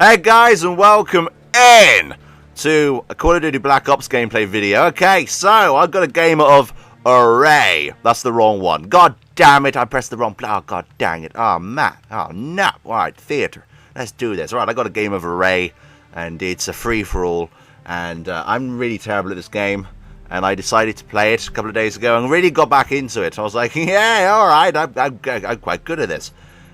Hey guys, and welcome in to a Call of Duty Black Ops gameplay video. Okay, so I've got a game of Array. That's the wrong one. God damn it, I pressed the wrong... Oh, god dang it. Oh, man. Oh, no. Alright, theater. Let's do this. Alright, I got a game of Array, and it's a free-for-all, and I'm really terrible at this game. And I decided to play it a couple of days ago and really got back into it. I was like, yeah, alright, I'm quite good at this.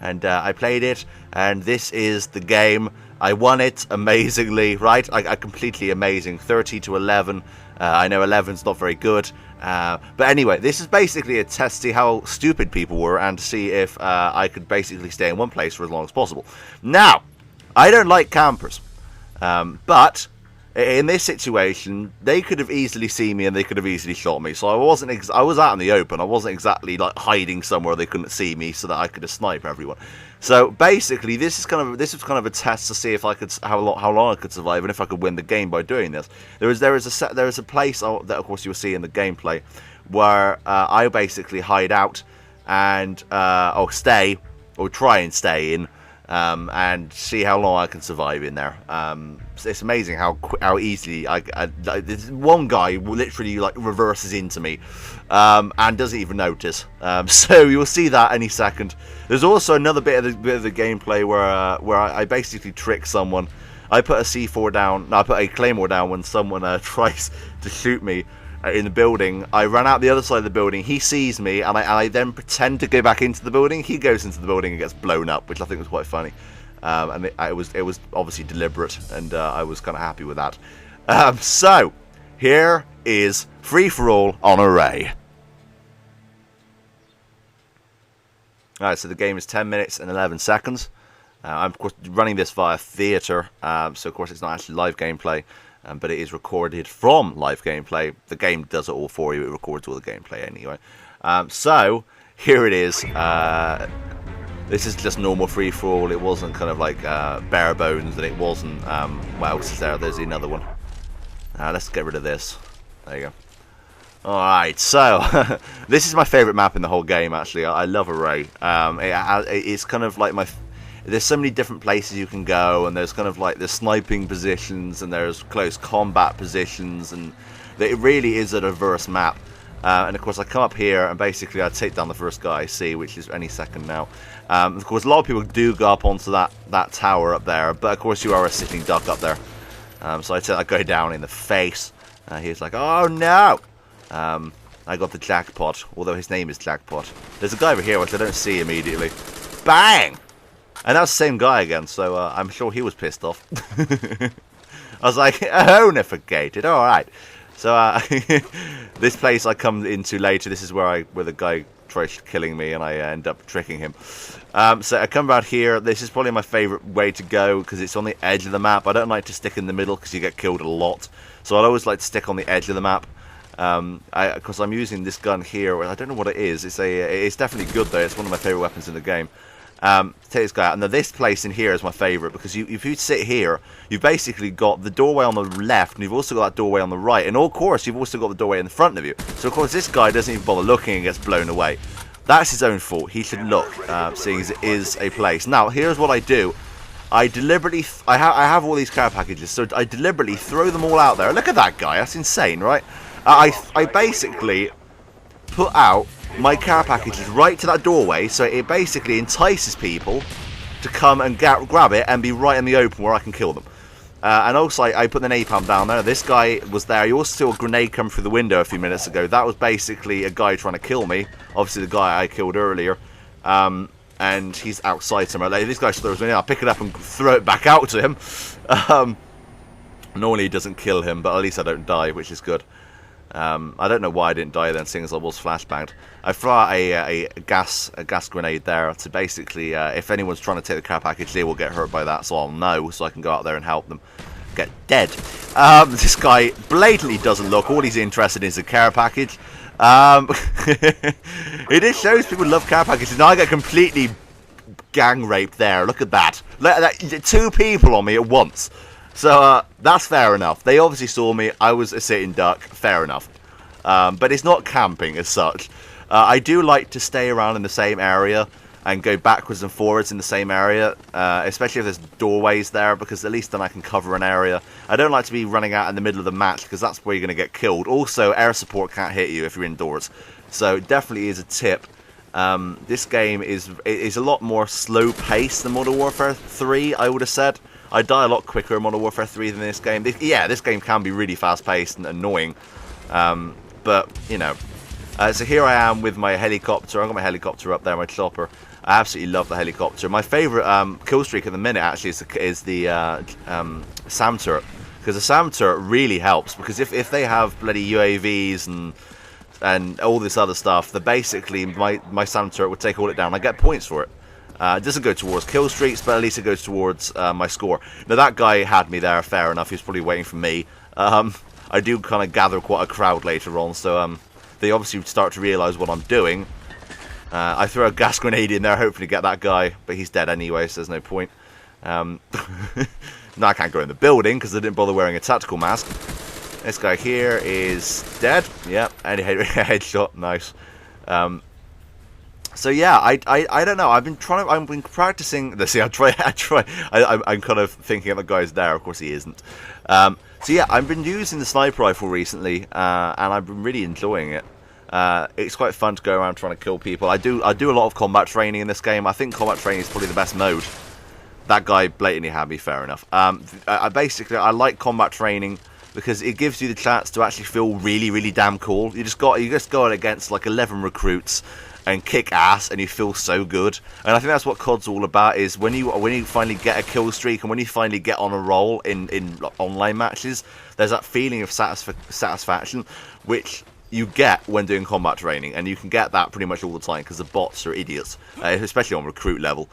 And I played it, and this is the game. I won it amazingly, right? I completely amazing. 30 to 11. I know 11's not very good. But anyway, this is basically a test to see how stupid people were and to see if I could basically stay in one place for as long as possible. Now, I don't like campers. But in this situation, they could have easily seen me and they could have easily shot me. So I was out in the open. I wasn't exactly like hiding somewhere they couldn't see me so that I could snipe everyone. So basically, this was kind of a test to see if I could how long I could survive and if I could win the game by doing this. There is a place that of course you will see in the gameplay where I basically hide out and stay or try and stay in. And see how long I can survive in there. It's amazing how easily this one guy literally like reverses into me and doesn't even notice. So you'll see that any second. There's also another bit of the gameplay where I basically trick someone. I put a C4 down. No, I put a Claymore down when someone tries to shoot me in the building. I run out the other side of the building. He sees me, and I then pretend to go back into the building. He goes into the building and gets blown up, which I think was quite funny. And it was obviously deliberate, and I was kind of happy with that. So here is free for all on Array. All right, so the game is 10 minutes and 11 seconds. I'm of course running this via theater, so of course it's not actually live gameplay. But it is recorded from live gameplay. The game does it all for you. It records all the gameplay anyway. So, here it is. This is just normal free-for-all. It wasn't kind of like bare bones, and it wasn't... what else is there? There's another one. Let's get rid of this. There you go. Alright, so, this is my favourite map in the whole game, actually. I love Array. It's kind of like my... There's so many different places you can go, and there's kind of like the sniping positions, and there's close combat positions, and it really is a diverse map. And of course I come up here, and basically I take down the first guy I see, which is any second now. Of course a lot of people do go up onto that tower up there, but of course you are a sitting duck up there. So I go down in the face. He's like, oh no! I got the jackpot, although his name is Jackpot. There's a guy over here which I don't see immediately. Bang! And that's the same guy again, so I'm sure he was pissed off. I was like, oh, Nefagated, alright. So, this place I come into later, this is where the guy tries killing me and I end up tricking him. So I come around here, this is probably my favourite way to go, because it's on the edge of the map. I don't like to stick in the middle, because you get killed a lot. So I'd always like to stick on the edge of the map. Because I'm using this gun here, I don't know what it is. It's definitely good though, it's one of my favourite weapons in the game. Take this guy out. Now this place in here is my favourite because if you sit here, you've basically got the doorway on the left, and you've also got that doorway on the right, and of course you've also got the doorway in the front of you. So of course this guy doesn't even bother looking and gets blown away. That's his own fault. He should look, seeing as it is a place. Now here's what I do. I deliberately, I have all these care packages, so I deliberately throw them all out there. Look at that guy. That's insane, right? I basically put out my care packages right to that doorway, so it basically entices people to come and grab it and be right in the open where I can kill them. And also I put the napalm down there. This guy was there. You also saw a grenade come through the window a few minutes ago. That was basically a guy trying to kill me. Obviously the guy I killed earlier. And he's outside somewhere. Like, this guy throws me in. I'll pick it up and throw it back out to him. Normally he doesn't kill him, but at least I don't die, which is good. I don't know why I didn't die then, seeing as I was flashbanged. I throw out a gas grenade there to basically, if anyone's trying to take the care package, they will get hurt by that, so I'll know, so I can go out there and help them get dead. This guy blatantly doesn't look. All he's interested in is a care package. It just shows people love care packages. Now I get completely gang raped there. Look at that. Two people on me at once. So, that's fair enough. They obviously saw me. I was a sitting duck. Fair enough. But it's not camping as such. I do like to stay around in the same area. and go backwards and forwards in the same area, especially if there's doorways there, because at least then I can cover an area. I don't like to be running out in the middle of the match, because that's where you're going to get killed. Also, air support can't hit you if you're indoors, so it definitely is a tip. This game is a lot more slow-paced than Modern Warfare 3, I would have said. I die a lot quicker in Modern Warfare 3 than this game. Yeah, this game can be really fast-paced and annoying, but, you know. So here I am with my helicopter. I've got my helicopter up there, my chopper. I absolutely love the helicopter. My favourite kill streak at the minute, actually, is the SAM turret. Because the SAM turret really helps, because if they have bloody UAVs and all this other stuff, then basically my SAM turret would take all it down. I get points for it. It doesn't go towards kill streaks, but at least it goes towards my score. Now that guy had me there, fair enough. He was probably waiting for me. I do kind of gather quite a crowd later on, so they obviously start to realise what I'm doing. I throw a gas grenade in there, hoping to get that guy, but he's dead anyway, so there's no point. Now I can't go in the building because I didn't bother wearing a tactical mask. This guy here is dead. Yeah, and headshot, nice. So yeah, I don't know. I've been practicing this. See, I'm kind of thinking the guy's there. Of course, he isn't. So yeah, I've been using the sniper rifle recently, and I've been really enjoying it. It's quite fun to go around trying to kill people. I do a lot of combat training in this game. I think combat training is probably the best mode. That guy blatantly had me, fair enough. I like combat training because it gives you the chance to actually feel really, really damn cool. You just go against like 11 recruits and kick ass, and you feel so good. And I think that's what COD's all about, is when you finally get a kill streak and when you finally get on a roll in online matches, there's that feeling of satisfaction, which you get when doing combat training, and you can get that pretty much all the time because the bots are idiots, especially on recruit level.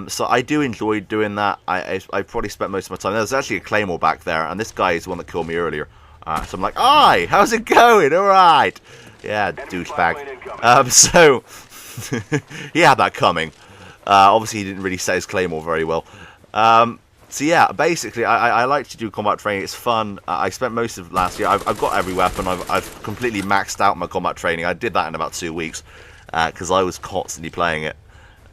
So I do enjoy doing that. I probably spent most of my time. There's actually a Claymore back there, and this guy is the one that killed me earlier. So I'm like, "Hi, how's it going? All right." Yeah, douchebag. So he had that coming. Obviously, he didn't really set his Claymore very well. So yeah, basically, I like to do combat training. It's fun. I spent most of last year. I've got every weapon. I've completely maxed out my combat training. I did that in about 2 weeks because I was constantly playing it.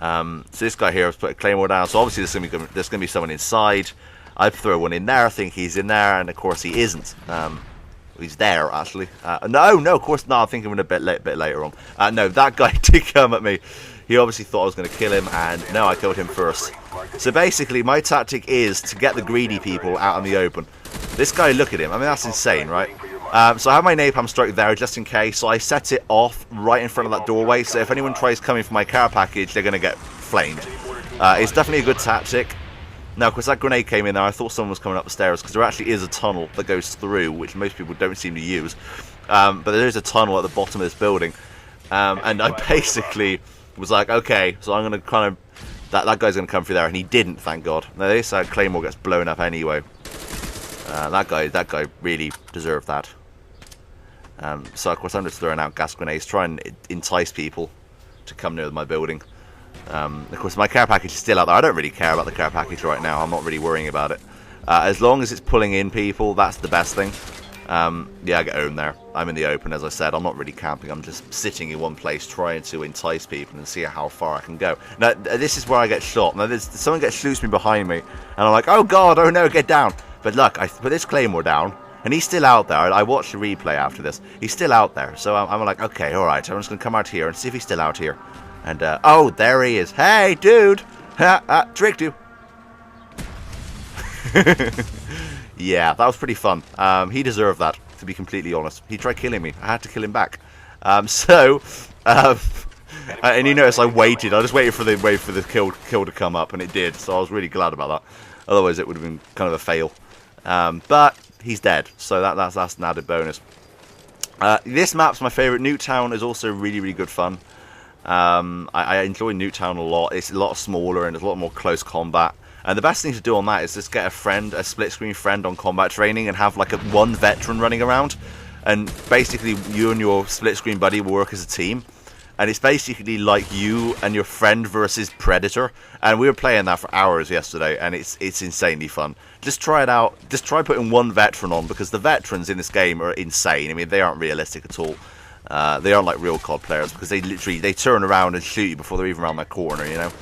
So this guy here has put a Claymore down. So obviously there's gonna be someone inside. I throw one in there. I think he's in there, and of course he isn't. He's there actually. No, of course not. I'm thinking of a bit later on. No, that guy did come at me. He obviously thought I was going to kill him, and no, I killed him first. So basically, my tactic is to get the greedy people out in the open. This guy, look at him. I mean, that's insane, right? So I have my napalm strike there just in case. So I set it off right in front of that doorway. So if anyone tries coming for my care package, they're going to get flamed. It's definitely a good tactic. Now, of course, that grenade came in there. I thought someone was coming up the stairs because there actually is a tunnel that goes through, which most people don't seem to use. But there is a tunnel at the bottom of this building. And I basically was like, okay, so I'm going to kind of... That guy's going to come through there, and he didn't, thank God. Now, this Claymore gets blown up anyway. That guy really deserved that. So, of course, I'm just throwing out gas grenades, trying to entice people to come near my building. Of course, my care package is still out there. I don't really care about the care package right now. I'm not really worrying about it. As long as it's pulling in people, that's the best thing. Yeah, I get owned there. I'm in the open, as I said. I'm not really camping. I'm just sitting in one place trying to entice people and see how far I can go. Now, this is where I get shot. Now, someone shoots me behind me, and I'm like, oh, God, oh, no, get down. But look, I put this Claymore down, and he's still out there. I watched the replay after this. He's still out there. So I'm like, okay, all right. I'm just going to come out here and see if he's still out here. And, oh, there he is. Hey, dude. Tricked you. Yeah, that was pretty fun. He deserved that, to be completely honest. He tried killing me. I had to kill him back. And you notice I waited. I just waited for the kill to come up, and it did. So I was really glad about that. Otherwise, it would have been kind of a fail. But he's dead, so that's an added bonus. This map's my favourite. Nuketown is also really, really good fun. I enjoy Nuketown a lot. It's a lot smaller and there's a lot more close combat. And the best thing to do on that is just get a split screen friend on combat training, and have like one veteran running around. And basically you and your split screen buddy will work as a team. And it's basically like you and your friend versus Predator. And we were playing that for hours yesterday, and it's insanely fun. Just try it out. Just try putting one veteran on, because the veterans in this game are insane. I mean, they aren't realistic at all. They aren't like real COD players because they turn around and shoot you before they're even around that corner, you know.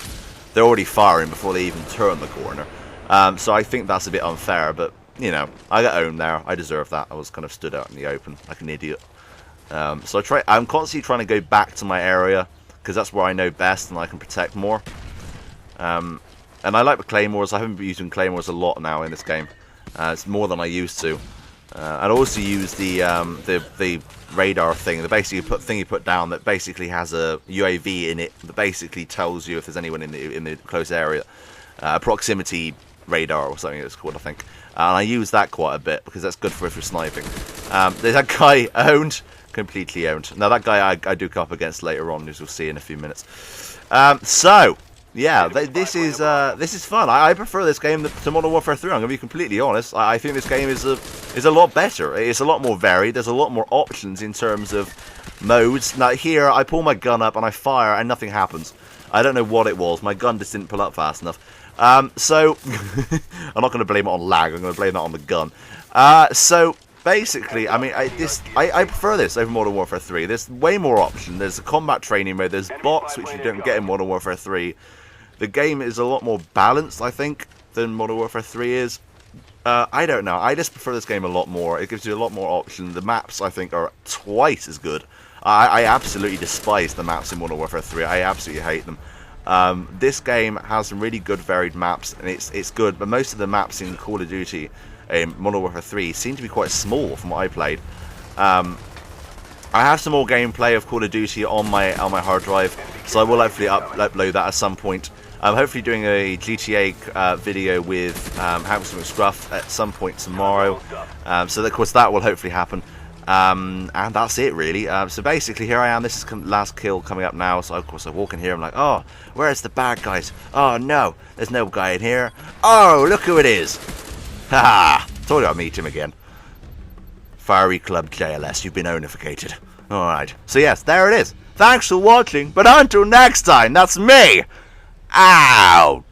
They're already firing before they even turn the corner. So I think that's a bit unfair, but, you know, I got owned there. I deserve that. I was kind of stood out in the open like an idiot. So I'm constantly trying to go back to my area because that's where I know best and I can protect more. And I like the claymores. I haven't been using claymores a lot now in this game. It's more than I used to. I also use the radar thing, the thing you put down that basically has a UAV in it that basically tells you if there's anyone in the close area. Proximity radar or something it's called, I think. And I use that quite a bit because that's good for if you're sniping. There's that guy owned, completely owned. Now that guy I do come up against later on, as you'll see in a few minutes. So yeah, this is fun. I prefer this game to Modern Warfare 3. I'm going to be completely honest. I think this game is a lot better. It's a lot more varied. There's a lot more options in terms of modes. Now here, I pull my gun up and I fire and nothing happens. I don't know what it was. My gun just didn't pull up fast enough. So I'm not going to blame it on lag. I'm going to blame that on the gun. So basically, I mean, I prefer this over Modern Warfare 3. There's way more option. There's a combat training mode. There's bots, which you don't get in Modern Warfare 3. The game is a lot more balanced, I think, than Modern Warfare 3 is. I don't know. I just prefer this game a lot more. It gives you a lot more option. The maps, I think, are twice as good. I absolutely despise the maps in Modern Warfare 3. I absolutely hate them. This game has some really good varied maps, and it's good. But most of the maps in Call of Duty in Modern Warfare 3 seem to be quite small from what I played. I have some more gameplay of Call of Duty on my hard drive, so I will hopefully upload that at some point. I'm hopefully doing a GTA video with Hamster McScruff at some point tomorrow. So of course that will hopefully happen. And that's it really. So basically here I am. This is last kill coming up now. So of course I walk in here. I'm like, oh, where's the bad guys? Oh no, there's no guy in here. Oh, look who it is. Haha, told you I'd meet him again. Fiery Club JLS, you've been notified. Alright, so yes, there it is. Thanks for watching, but until next time, that's me. Out.